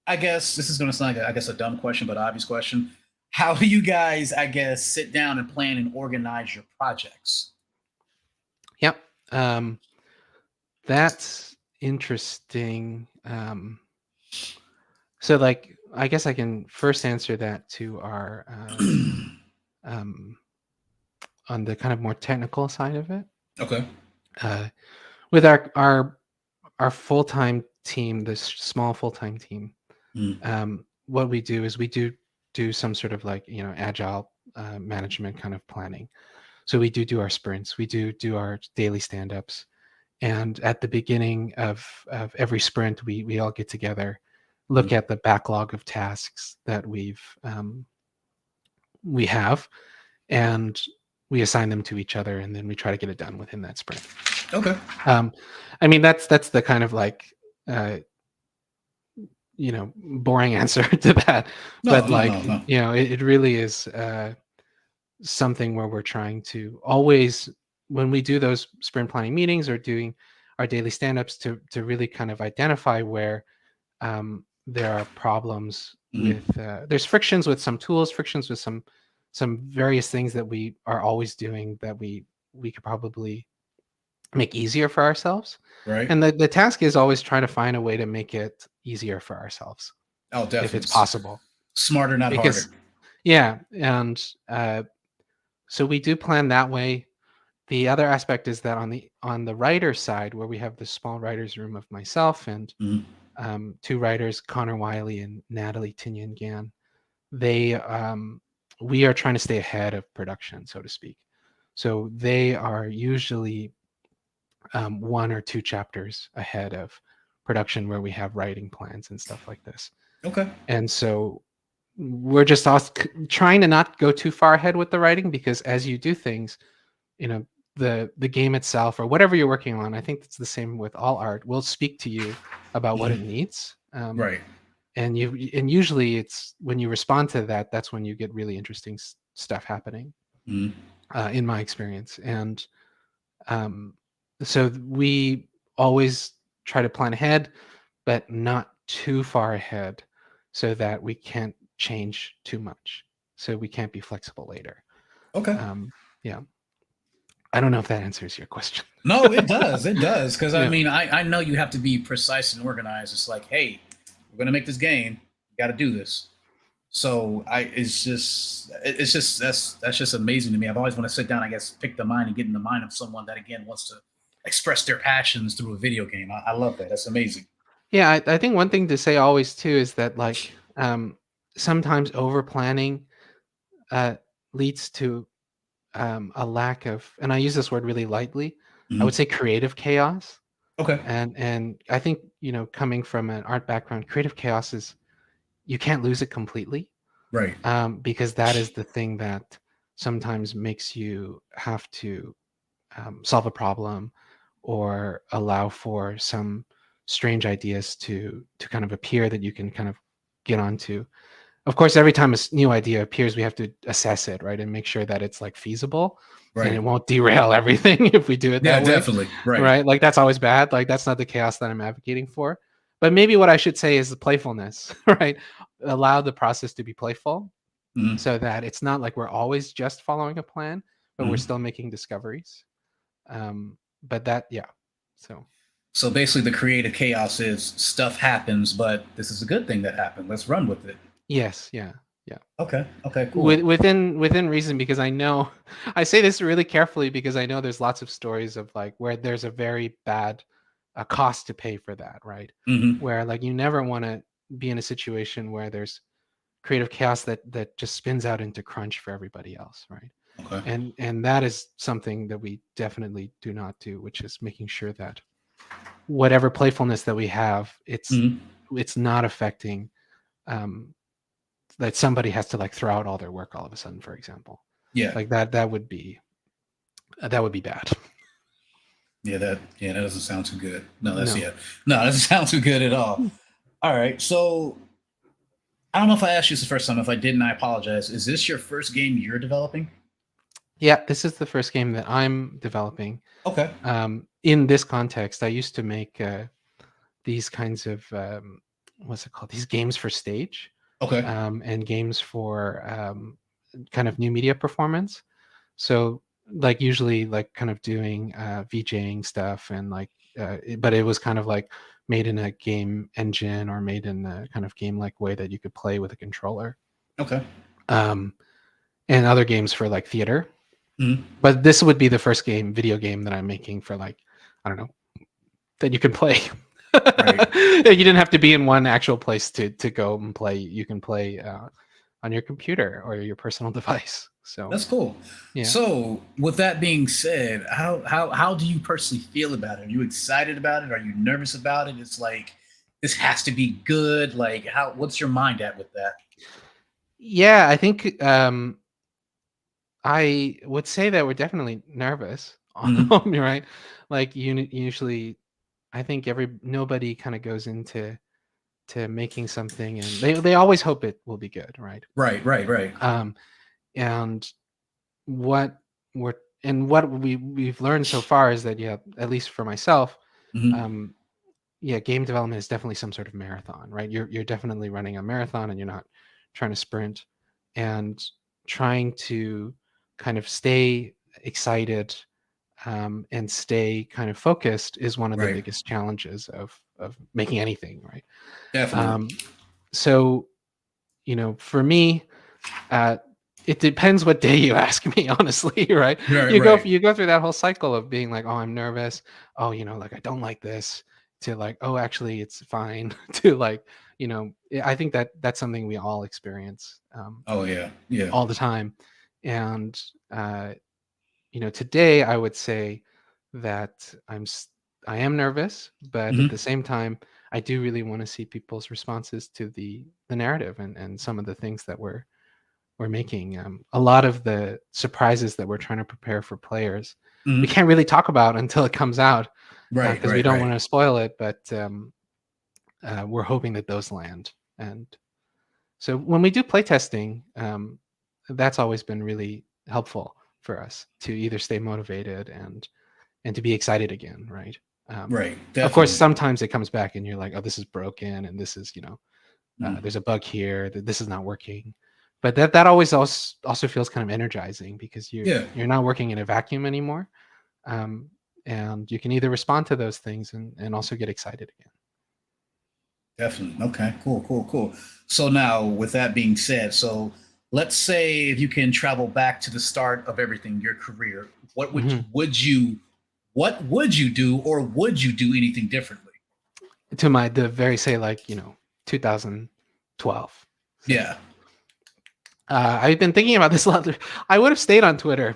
[SPEAKER 1] I guess this is going to sound like, a dumb question, but obvious question. How do you guys, I guess, sit down and plan and organize your projects?
[SPEAKER 2] Yep. That's interesting. So like, I guess I can first answer that to our, on the kind of more technical side of it.
[SPEAKER 1] Okay.
[SPEAKER 2] With our full-time team, this small full-time team, what we do is we do some sort of like, agile management kind of planning. So we do our sprints, we do our daily stand-ups, and at the beginning of every sprint, we all get together, look at the backlog of tasks that we have, and we assign them to each other, and then we try to get it done within that sprint.
[SPEAKER 1] Okay.
[SPEAKER 2] I mean, that's the kind of like, boring answer to that. It really is something where we're trying to always, when we do those sprint planning meetings or doing our daily stand-ups, to really kind of identify where there are problems with, there's frictions with some tools, frictions with some various things that we are always doing that we could probably make easier for ourselves.
[SPEAKER 1] Right.
[SPEAKER 2] And the task is always trying to find a way to make it easier for ourselves.
[SPEAKER 1] Oh, definitely.
[SPEAKER 2] If it's possible.
[SPEAKER 1] Smarter, not harder.
[SPEAKER 2] Yeah, and so we do plan that way. The other aspect is that on the writer side, where we have the small writers room of myself and
[SPEAKER 1] Mhm.
[SPEAKER 2] two writers, Connor Wiley and Natalie Tinyan Gan, they we are trying to stay ahead of production, so to speak. So they are usually one or two chapters ahead of production, where we have writing plans and stuff like this.
[SPEAKER 1] Okay.
[SPEAKER 2] And so we're just trying to not go too far ahead with the writing, because as you do things, you know, the game itself or whatever you're working on, I think it's the same with all art, will speak to you about what it
[SPEAKER 1] Mhm.
[SPEAKER 2] needs.
[SPEAKER 1] Right.
[SPEAKER 2] And usually it's when you respond to that, that's when you get really interesting stuff happening,
[SPEAKER 1] Mhm.
[SPEAKER 2] in my experience. And um, so we always try to plan ahead, but not too far ahead, so that we can't change too much, so we can't be flexible later.
[SPEAKER 1] Okay.
[SPEAKER 2] Yeah, I don't know if that answers your question.
[SPEAKER 1] No, it does. It does. Because I
[SPEAKER 2] Yeah.
[SPEAKER 1] mean, I know you have to be precise and organized. It's like, hey, we're gonna make this game. You got to do this. So it's just that's just amazing to me. I've always want to sit down, I guess, pick the mind and get in the mind of someone that again wants to express their passions through a video game. I love that. That's amazing.
[SPEAKER 2] Yeah, I think one thing to say always too is that, like, sometimes over planning uh, leads to a lack of, and I use this word really lightly, I would
[SPEAKER 1] Mhm.
[SPEAKER 2] say creative chaos.
[SPEAKER 1] Okay.
[SPEAKER 2] And I think, coming from an art background, creative chaos is, you can't lose it completely,
[SPEAKER 1] Right.
[SPEAKER 2] because that is the thing that sometimes makes you have to solve a problem or allow for some strange ideas to kind of appear that you can kind of get onto. Of course, every time a new idea appears, we have to assess it, right, and make sure that it's like feasible and it
[SPEAKER 1] Right.
[SPEAKER 2] won't derail everything if we do it
[SPEAKER 1] Yeah,
[SPEAKER 2] that way,
[SPEAKER 1] definitely. Right.
[SPEAKER 2] right? Like, that's always bad. Like, that's not the chaos that I'm advocating for. But maybe what I should say is the playfulness, right? Allow the process to be playful,
[SPEAKER 1] Mhm.
[SPEAKER 2] so that it's not like we're always just following a plan, but we're
[SPEAKER 1] Mhm.
[SPEAKER 2] still making discoveries. But that, yeah. So
[SPEAKER 1] So basically, the creative chaos is stuff happens, but this is a good thing that happened. Let's run with it.
[SPEAKER 2] yes, yeah, yeah.
[SPEAKER 1] Okay. Okay. Cool.
[SPEAKER 2] Within reason, because I know I say this really carefully, because I know there's lots of stories of, like, where there's a very bad cost to pay for that, right?
[SPEAKER 1] Hmm.
[SPEAKER 2] Where, like, you never want to be in a situation where there's creative chaos that just spins out into crunch for everybody else, right?
[SPEAKER 1] Okay.
[SPEAKER 2] And that is something that we definitely do not do, which is making sure that whatever playfulness that we have,
[SPEAKER 1] Hmm.
[SPEAKER 2] it's not affecting, um, that somebody has to, like, throw out all their work all of a sudden, for example.
[SPEAKER 1] Yeah.
[SPEAKER 2] Like, that would be bad.
[SPEAKER 1] That doesn't sound too good. No, that's
[SPEAKER 2] No.
[SPEAKER 1] yeah. No, that doesn't sound too good at all. All right. So I don't know if I asked you this the first time. If I didn't, I apologize. Is this your first game you're developing?
[SPEAKER 2] Yeah, this is the first game that I'm developing.
[SPEAKER 1] Okay.
[SPEAKER 2] In this context, I used to make these kinds of, what's it called? These games for stage,
[SPEAKER 1] Okay.
[SPEAKER 2] and games for kind of new media performance. So, like, usually, like, kind of doing VJing stuff, and, like, but it was kind of like made in a game engine, or made in a kind of game like way that you could play with a controller.
[SPEAKER 1] Okay.
[SPEAKER 2] Um, and other games for, like, theater.
[SPEAKER 1] Mhm.
[SPEAKER 2] But this would be the first video game that I'm making for, like, I don't know, that you can play.
[SPEAKER 1] Right.
[SPEAKER 2] You didn't have to be in one actual place to go and play. You can play on your computer or your personal device. So
[SPEAKER 1] That's cool.
[SPEAKER 2] yeah.
[SPEAKER 1] So, with that being said, how do you personally feel about it? Are you excited about it? Are you nervous about it? It's like this has to be good. Like, how? What's your mind at with that?
[SPEAKER 2] Yeah, I think I would say that we're definitely nervous,
[SPEAKER 1] Hmm.
[SPEAKER 2] right? Like, usually, I think nobody kind of goes into making something, and they always hope it will be good, right?
[SPEAKER 1] Right. Right. Right.
[SPEAKER 2] Um, and what we've learned so far is that, yeah, at least for myself,
[SPEAKER 1] Hmm.
[SPEAKER 2] um, yeah, game development is definitely some sort of marathon, right? You're definitely running a marathon, and you're not trying to sprint. And trying to kind of stay excited, and stay kind of focused is one of the
[SPEAKER 1] Right.
[SPEAKER 2] biggest challenges of making anything, right?
[SPEAKER 1] Definitely.
[SPEAKER 2] So, for me, It depends what day you ask me, honestly, right?
[SPEAKER 1] Right,
[SPEAKER 2] You go
[SPEAKER 1] right.
[SPEAKER 2] you go through that whole cycle of being like, oh, I'm nervous. Oh, like I don't like this, to like, oh, actually it's fine, to like, I think that that's something we all experience
[SPEAKER 1] Oh yeah, yeah.
[SPEAKER 2] all the time. And today I would say that I am nervous, but at
[SPEAKER 1] Hmm.
[SPEAKER 2] the same time, I do really want to see people's responses to the narrative and some of the things that we're making. A lot of the surprises that we're trying to prepare for players, we
[SPEAKER 1] Hmm.
[SPEAKER 2] can't really talk about until it comes out
[SPEAKER 1] Right,
[SPEAKER 2] because we
[SPEAKER 1] right,
[SPEAKER 2] don't
[SPEAKER 1] right.
[SPEAKER 2] want to spoil it. But we're hoping that those land. And so when we do playtesting, that's always been really helpful for us to either stay motivated and to be excited again, right?
[SPEAKER 1] Right,
[SPEAKER 2] Of course,
[SPEAKER 1] definitely.
[SPEAKER 2] sometimes it comes back and you're like, oh, this is broken, and this is
[SPEAKER 1] Mhm.
[SPEAKER 2] there's a bug here, that this is not working. But that always also feels kind of energizing because
[SPEAKER 1] Yeah,
[SPEAKER 2] you're not working in a vacuum anymore, um, and you can either respond to those things and also get excited again.
[SPEAKER 1] definitely. Okay, cool, cool, cool. So now, with that being said, so let's say if you can travel back to the start of everything, your career, what
[SPEAKER 2] Mhm.
[SPEAKER 1] would you do, or would you do anything differently?
[SPEAKER 2] To the very, say, like 2012, say.
[SPEAKER 1] Yeah.
[SPEAKER 2] I've been thinking about this a lot. I would have stayed on Twitter,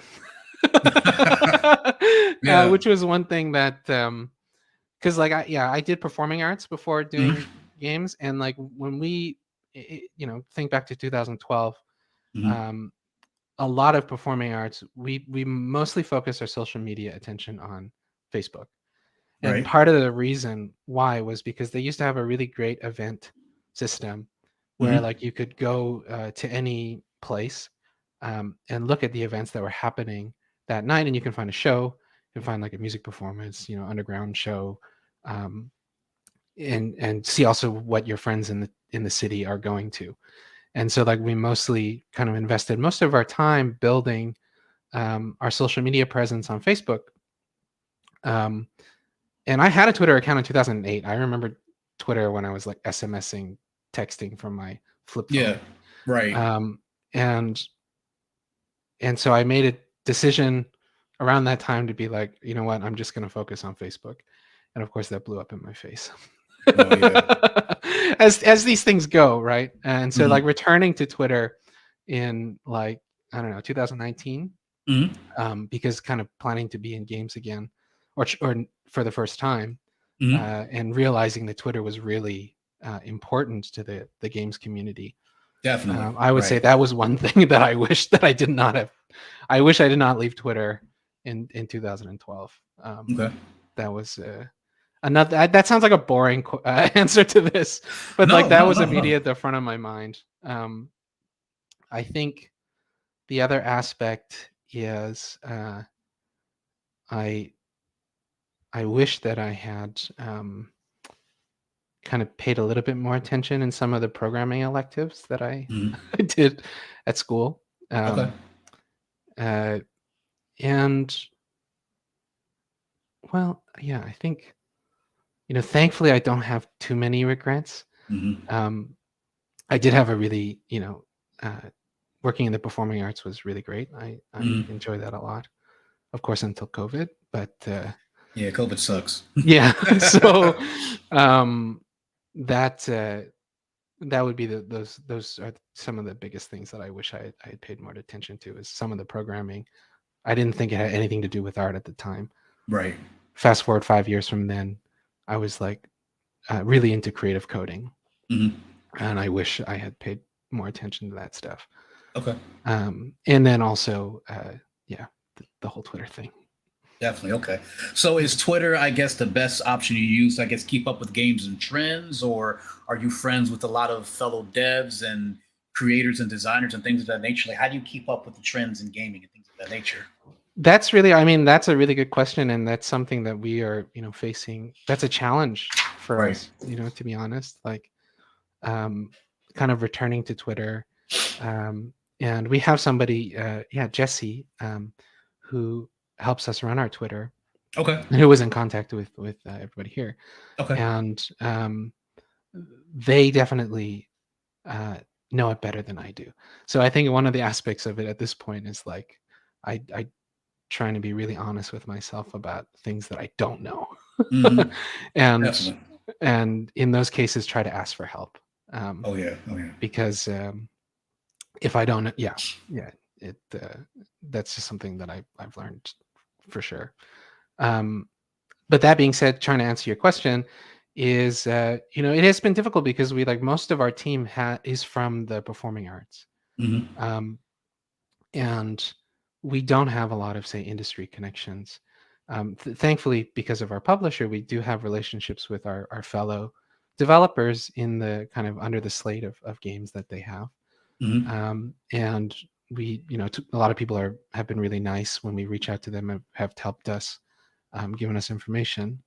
[SPEAKER 1] Yeah.
[SPEAKER 2] which was one thing that, because like I did performing arts before
[SPEAKER 1] Mhm.
[SPEAKER 2] doing games, and like when we, think back to 2012,
[SPEAKER 1] Mhm.
[SPEAKER 2] um, a lot of performing arts, we mostly focused our social media attention on Facebook. And
[SPEAKER 1] Right.
[SPEAKER 2] part of the reason why was because they used to have a really great event system where
[SPEAKER 1] Mhm.
[SPEAKER 2] like you could go to any place and look at the events that were happening that night, and you can find a show, you can find like a music performance, underground show, um, and see also what your friends in the city are going to. And so like we mostly kind of invested most of our time building our social media presence on Facebook. Um, And I had a Twitter account in 2008. I remember Twitter when I was like SMSing, texting from my flip
[SPEAKER 1] Yeah.
[SPEAKER 2] phone.
[SPEAKER 1] Right.
[SPEAKER 2] Um, and and so I made a decision around that time to be like, you know what, I'm just going to focus on Facebook. And of course, that blew up in my face,
[SPEAKER 1] Oh yeah.
[SPEAKER 2] as these things go, right? And so like
[SPEAKER 1] Mhm.
[SPEAKER 2] returning to Twitter in like I don't know 2019,
[SPEAKER 1] Mhm.
[SPEAKER 2] because kind of planning to be in games again, or for the first time,
[SPEAKER 1] Mhm.
[SPEAKER 2] and realizing that Twitter was really important to the games community.
[SPEAKER 1] Definitely.
[SPEAKER 2] I would say
[SPEAKER 1] Right.
[SPEAKER 2] that was one thing that I wish that I did not have. I wish I did not leave Twitter in 2012.
[SPEAKER 1] Okay.
[SPEAKER 2] That was another. That sounds like a boring answer to this, but like
[SPEAKER 1] No,
[SPEAKER 2] that
[SPEAKER 1] no,
[SPEAKER 2] was
[SPEAKER 1] no, no.
[SPEAKER 2] immediate at the front of my mind. I think the other aspect is I I wish that I had kind of paid a little bit more attention in some of the programming electives that I
[SPEAKER 1] Mhm.
[SPEAKER 2] I did at school.
[SPEAKER 1] Okay.
[SPEAKER 2] Um, uh, and well, yeah, I think thankfully, I don't have too many regrets.
[SPEAKER 1] Mhm.
[SPEAKER 2] Um, I did have a really, working in the performing arts was really great. I
[SPEAKER 1] Mhm.
[SPEAKER 2] enjoyed that a lot. Of course, until COVID, but
[SPEAKER 1] Yeah, COVID sucks.
[SPEAKER 2] yeah. So um, that that would be those are some of the biggest things that I wish I had paid more attention to, is some of the programming. I didn't think it had anything to do with art at the time.
[SPEAKER 1] Right.
[SPEAKER 2] Fast forward 5 years from then, I was like really into creative coding,
[SPEAKER 1] Mhm.
[SPEAKER 2] and I wish I had paid more attention to that stuff.
[SPEAKER 1] Okay.
[SPEAKER 2] And then also, yeah, the whole Twitter thing.
[SPEAKER 1] Definitely. Okay. So is
[SPEAKER 2] Yeah.
[SPEAKER 1] Twitter, I guess, the best option you use, I guess, keep up with games and trends, or are you friends with a lot of fellow devs and creators and designers and things of that nature? Like, how do you keep up with the trends in gaming and things of that nature?
[SPEAKER 2] That's really, I mean, that's a really good question, and that's something that we are, facing. That's a challenge for
[SPEAKER 1] Right.
[SPEAKER 2] us, to be honest. Like, um, kind of returning to Twitter, and we have somebody, yeah, Jesse, who helps us run our Twitter,
[SPEAKER 1] Okay.
[SPEAKER 2] and who was in contact with everybody here,
[SPEAKER 1] Okay.
[SPEAKER 2] and they definitely know it better than I do. So I think one of the aspects of it at this point is like I trying to be really honest with myself about things that I don't know.
[SPEAKER 1] Mm-hmm.
[SPEAKER 2] and
[SPEAKER 1] Definitely.
[SPEAKER 2] and in those cases try to ask for help.
[SPEAKER 1] Oh yeah. Oh yeah.
[SPEAKER 2] Because if I don't, it that's just something that I've learned for sure. But that being said, trying to answer your question is, it has been difficult because we like most of our team is from the performing arts,
[SPEAKER 1] Mm-hmm.
[SPEAKER 2] um, and we don't have a lot of say industry connections. Thankfully, because of our publisher, we do have relationships with our fellow developers in the kind of under the slate of games that they have.
[SPEAKER 1] Mm-hmm.
[SPEAKER 2] And we, a lot of people have been really nice when we reach out to them and have helped us, given us information.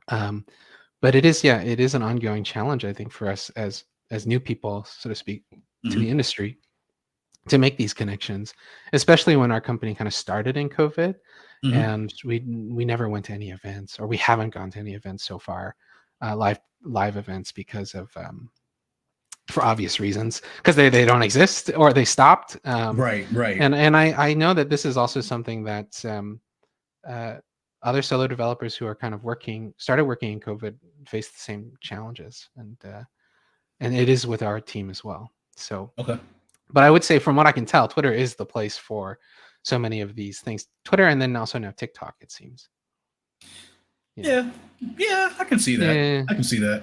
[SPEAKER 2] But it is an ongoing challenge, I think, for us as new people, so to speak, to the
[SPEAKER 1] Mm-hmm.
[SPEAKER 2] industry, to make these connections, especially when our company kind of started in COVID,
[SPEAKER 1] Mm-hmm.
[SPEAKER 2] and we never went to any events, or we haven't gone to any events so far, live events, because of for obvious reasons, because they don't exist or they stopped.
[SPEAKER 1] Right. Right.
[SPEAKER 2] And I know that this is also something that uh, other solo developers who are kind of started working in COVID face the same challenges, and it is with our team as well. So,
[SPEAKER 1] Okay.
[SPEAKER 2] but I would say from what I can tell, Twitter is the place for so many of these things. Twitter, and then also now TikTok, it seems.
[SPEAKER 1] Yeah. Yeah. I can see that.
[SPEAKER 2] Yeah.
[SPEAKER 1] I can see that.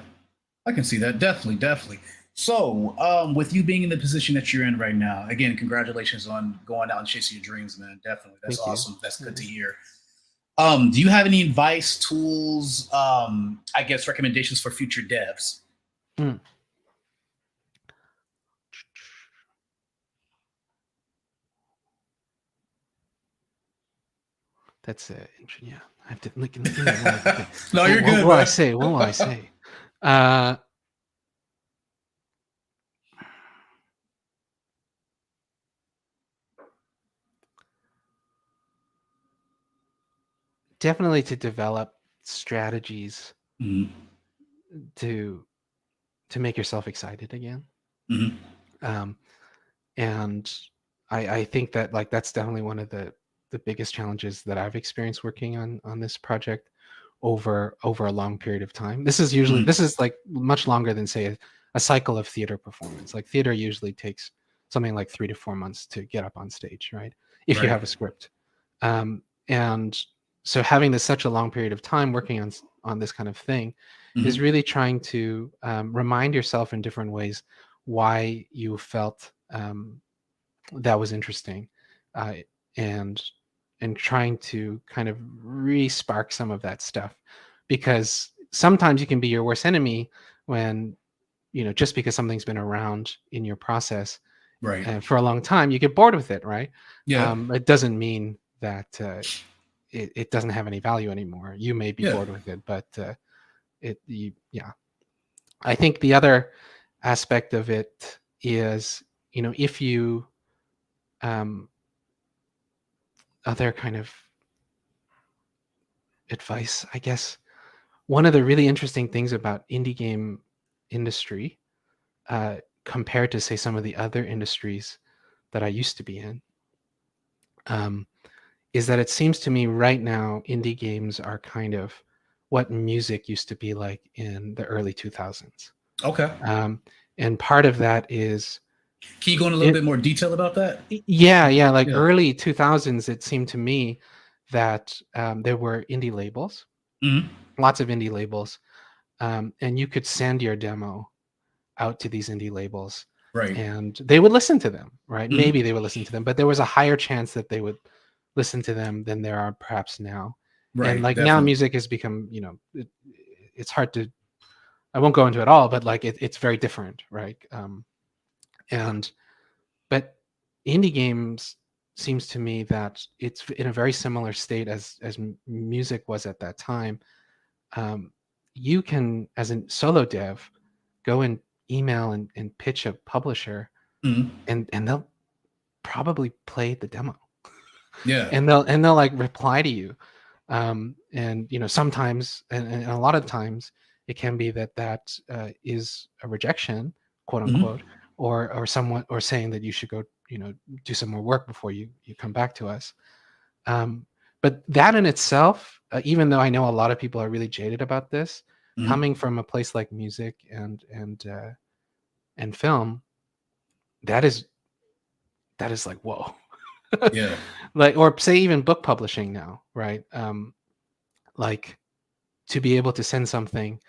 [SPEAKER 1] I can see that. Definitely. Definitely. So, with you being in the position that you're in right now, again, congratulations on going out and chasing your dreams, man. Definitely. That's
[SPEAKER 2] Thank you.
[SPEAKER 1] awesome. That's good to
[SPEAKER 2] Yeah.
[SPEAKER 1] hear. Do you have any advice, tools, I guess recommendations for future devs?
[SPEAKER 2] Mm. That's yeah. I have to look in a moment to think.
[SPEAKER 1] No, you're
[SPEAKER 2] What
[SPEAKER 1] good,
[SPEAKER 2] will I
[SPEAKER 1] man.
[SPEAKER 2] say? What will I say? Uh, Definitely to develop strategies
[SPEAKER 1] Mhm.
[SPEAKER 2] to make yourself excited again.
[SPEAKER 1] Mhm.
[SPEAKER 2] Um, and I think that like that's definitely one of the biggest challenges that I've experienced working on this project over a long period of time. This
[SPEAKER 1] Mhm.
[SPEAKER 2] is like much longer than say a cycle of theater performance. Like theater usually takes something like 3 to 4 months to get up on stage, right? If you
[SPEAKER 1] Right.
[SPEAKER 2] have a script. And so having this such a long period of time working on this kind of thing is
[SPEAKER 1] Mhm.
[SPEAKER 2] really trying to remind yourself in different ways why you felt that was interesting, uh, and trying to kind of re-spark some of that stuff, because sometimes you can be your worst enemy when just because something's been around in your process
[SPEAKER 1] Right.
[SPEAKER 2] for a long time, you get bored with it, right?
[SPEAKER 1] Yeah.
[SPEAKER 2] It doesn't mean that it doesn't have any value anymore. You may be
[SPEAKER 1] Yeah.
[SPEAKER 2] bored with it, but yeah. I think the other aspect of it is, if you um, other kind of advice, I guess. One of the really interesting things about indie game industry, compared to say some of the other industries that I used to be in, um, is that it seems to me right now indie games are kind of what music used to be like in the early 2000s.
[SPEAKER 1] Okay.
[SPEAKER 2] Um, and part of that is
[SPEAKER 1] Can you go in a little
[SPEAKER 2] it,
[SPEAKER 1] bit more detail about that?
[SPEAKER 2] yeah, like
[SPEAKER 1] Yeah.
[SPEAKER 2] early 2000s, it seemed to me that there were indie labels,
[SPEAKER 1] Mhm.
[SPEAKER 2] lots of indie labels, and you could send your demo out to these indie labels,
[SPEAKER 1] Right.
[SPEAKER 2] and they would listen to them, right?
[SPEAKER 1] Mhm.
[SPEAKER 2] Maybe they would listen to them, but there was a higher chance that they would listen to them than there are perhaps now. And
[SPEAKER 1] Right.
[SPEAKER 2] like now
[SPEAKER 1] Definitely.
[SPEAKER 2] music has become, it's hard to, I won't go into it all, but like it's very different, right? And but indie games seems to me that it's in a very similar state as music was at that time. um, you can, as a solo dev, go and email and pitch a publisher,
[SPEAKER 1] Mhm.
[SPEAKER 2] and they'll probably play the demo,
[SPEAKER 1] Yeah.
[SPEAKER 2] and they'll like reply to you. And sometimes, and a lot of times, it can be that is a rejection, quote
[SPEAKER 1] Mhm.
[SPEAKER 2] unquote, or someone, or saying that you should go, do some more work before you come back to us. But that in itself, even though I know a lot of people are really jaded about this, coming from a place like music and film, that is like, whoa.
[SPEAKER 1] Yeah.
[SPEAKER 2] Like, or say even book publishing now, right? Like, to be able to send something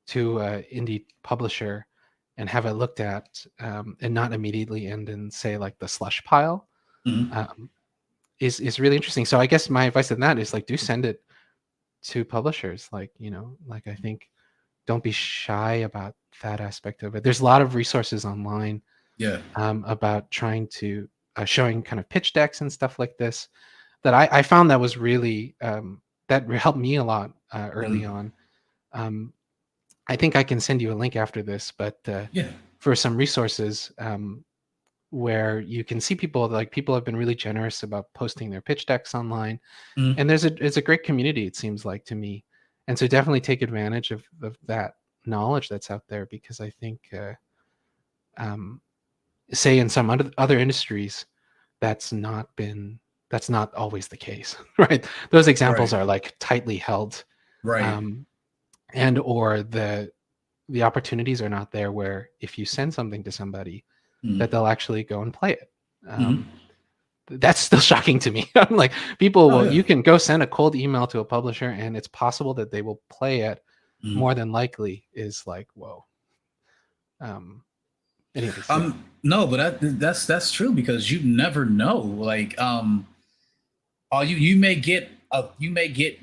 [SPEAKER 2] to an indie publisher and have it looked at, and not immediately end in, say, like the slush pile, is really interesting. So I guess my advice on that is, like, do send it to publishers. Like, like, I think don't be shy about that aspect of it. There's a lot of resources online,
[SPEAKER 1] Yeah.
[SPEAKER 2] about trying to showing kind of pitch decks and stuff like this, that I found that was really, that helped me a lot early on. I think I can send you a link after this, but
[SPEAKER 1] Yeah.
[SPEAKER 2] for some resources, where you can see people have been really generous about posting their pitch decks online, and it's a great community, it seems like to me. And so definitely take advantage of that knowledge that's out there, because I think, say in some other industries, that's not always the case, right? Those examples
[SPEAKER 1] Right.
[SPEAKER 2] are like tightly held,
[SPEAKER 1] Right.
[SPEAKER 2] and or the opportunities are not there where if you send something to somebody, that they'll actually go and play it. That's still shocking to me. I'm like, people will, you can go send a cold email to a publisher and it's possible that they will play it. More than likely is like, whoa. Anyways, yeah.
[SPEAKER 1] No, but that's true, because you never know. Like, you may get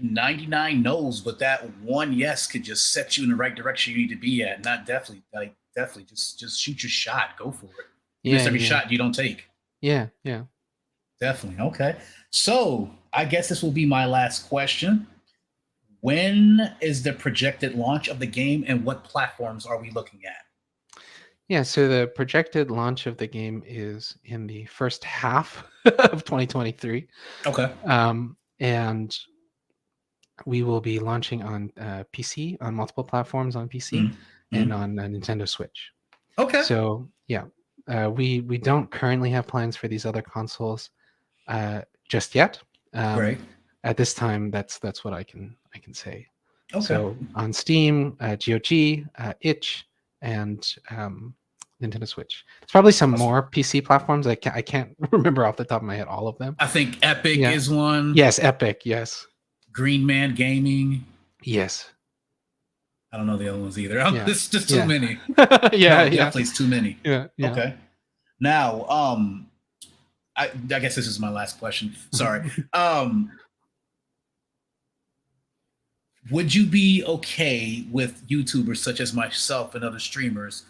[SPEAKER 1] 99 no's, but that one yes could just set you in the right direction you need to be at. Not definitely just shoot your shot, go for it. You miss every shot you don't take.
[SPEAKER 2] Yeah.
[SPEAKER 1] Definitely. Okay. So I guess this will be my last question. When is the projected launch of the game, and what platforms are we looking at?
[SPEAKER 2] Yeah, so the projected launch of the game is in the first half of 2023.
[SPEAKER 1] Okay.
[SPEAKER 2] And we will be launching on PC, on multiple platforms on PC, and on Nintendo Switch.
[SPEAKER 1] Okay.
[SPEAKER 2] So yeah, we don't currently have plans for these other consoles just yet.
[SPEAKER 1] Great.
[SPEAKER 2] At this time, that's what I can say.
[SPEAKER 1] Okay.
[SPEAKER 2] So on Steam, GOG, itch, and Nintendo Switch. There's probably some more PC platforms. I can't remember off the top of my head all of them.
[SPEAKER 1] I think Epic is one.
[SPEAKER 2] Yes, Epic. Yes.
[SPEAKER 1] Green Man Gaming.
[SPEAKER 2] Yes.
[SPEAKER 1] I don't know the other ones either. There's just too many. Definitely it's too many.
[SPEAKER 2] Yeah.
[SPEAKER 1] Okay. Now, I guess this is my last question. Sorry. Would you be okay with YouTubers such as myself and other streamers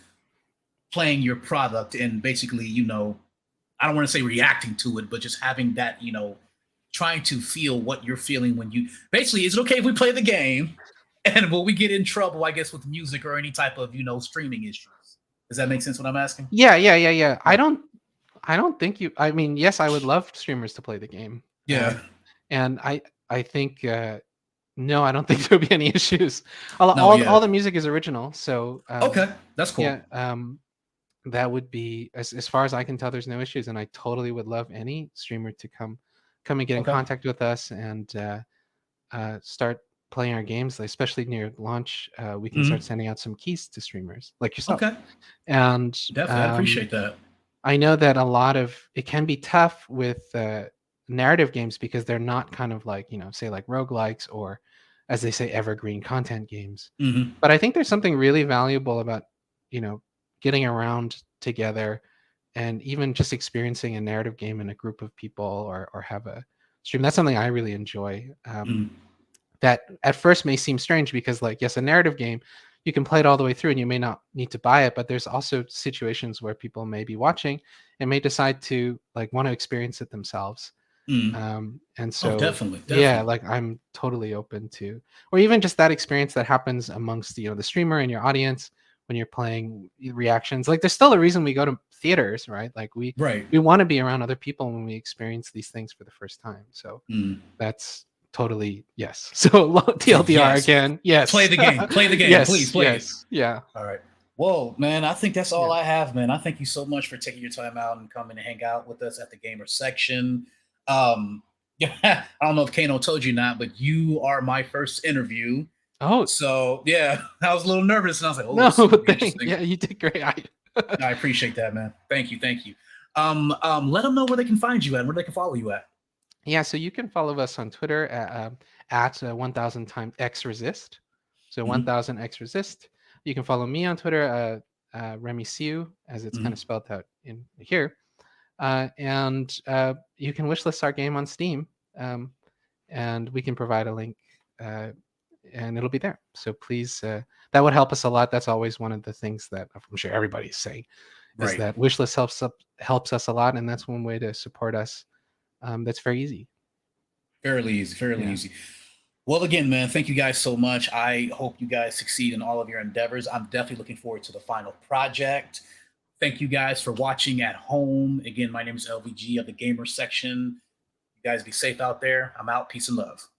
[SPEAKER 1] playing your product and basically, I don't want to say reacting to it, but just having that, trying to feel what you're feeling when you basically, is it okay if we play the game? And will we get in trouble, I guess, with music or any type of, streaming issues? Does that make sense what I'm asking?
[SPEAKER 2] Yeah. I don't think I mean, yes, I would love streamers to play the game.
[SPEAKER 1] Yeah.
[SPEAKER 2] And I think, no, I don't think there'll be any issues. All the music is original. So,
[SPEAKER 1] okay, that's cool.
[SPEAKER 2] Yeah. That would be, as far as I can tell, there's no issues. And I totally would love any streamer to come and get in contact with us and start playing our games, especially near launch. We can start sending out some keys to streamers like yourself. Okay. And
[SPEAKER 1] definitely, I appreciate that.
[SPEAKER 2] I know that it can be tough with narrative games because they're not kind of like, say like roguelikes or, as they say, evergreen content games. But I think there's something really valuable about, getting around together and even just experiencing a narrative game in a group of people or have a stream. That's something I really enjoy. That at first may seem strange because, like, yes, a narrative game, you can play it all the way through and you may not need to buy it, but there's also situations where people may be watching and may decide to want to experience it themselves. And so
[SPEAKER 1] definitely.
[SPEAKER 2] Yeah, like I'm totally open to, or even just that experience that happens amongst, the streamer and your audience when you're playing, reactions. Like there's still a reason we go to theaters, right? Like we want to be around other people when we experience these things for the first time. So that's totally yes. So TLDR again. Yes.
[SPEAKER 1] Play the game. Play the game.
[SPEAKER 2] Yes,
[SPEAKER 1] Please play
[SPEAKER 2] it. Yeah.
[SPEAKER 1] All right. Whoa, man, I think that's all
[SPEAKER 2] Yeah.
[SPEAKER 1] I have, man. I thank you so much for taking your time out and coming to hang out with us at the gamer section. Yeah, I don't know if Kano told you not, but you are my first interview.
[SPEAKER 2] Oh
[SPEAKER 1] So yeah, I was a little nervous and I was like, oh,
[SPEAKER 2] no,
[SPEAKER 1] this is gonna be
[SPEAKER 2] thank
[SPEAKER 1] interesting.
[SPEAKER 2] yeah, you did great.
[SPEAKER 1] I appreciate that, man. Thank you, thank you. Let them know where they can find you at, where they can follow you at.
[SPEAKER 2] Yeah, so you can follow us on Twitter at 1000 times X resist. So
[SPEAKER 1] Hmm.
[SPEAKER 2] 1000 X resist. You can follow me on Twitter, Remy Siu, as it's kind of
[SPEAKER 1] Hmm.
[SPEAKER 2] spelled out in here. And you can wishlist our game on Steam, and we can provide a link, uh, and it'll be there. So please, that would help us a lot. That's always one of the things that I'm sure everybody's saying, is
[SPEAKER 1] Right.
[SPEAKER 2] that wishlist helps us a lot, and that's one way to support us. That's very easy.
[SPEAKER 1] Fairly easy, fairly
[SPEAKER 2] Yeah.
[SPEAKER 1] easy. Well, again, man, thank you guys so much. I hope you guys succeed in all of your endeavors. I'm definitely looking forward to the final project. Thank you guys for watching at home. Again, my name is LVG of the gamer section. You guys be safe out there. I'm out. Peace and love.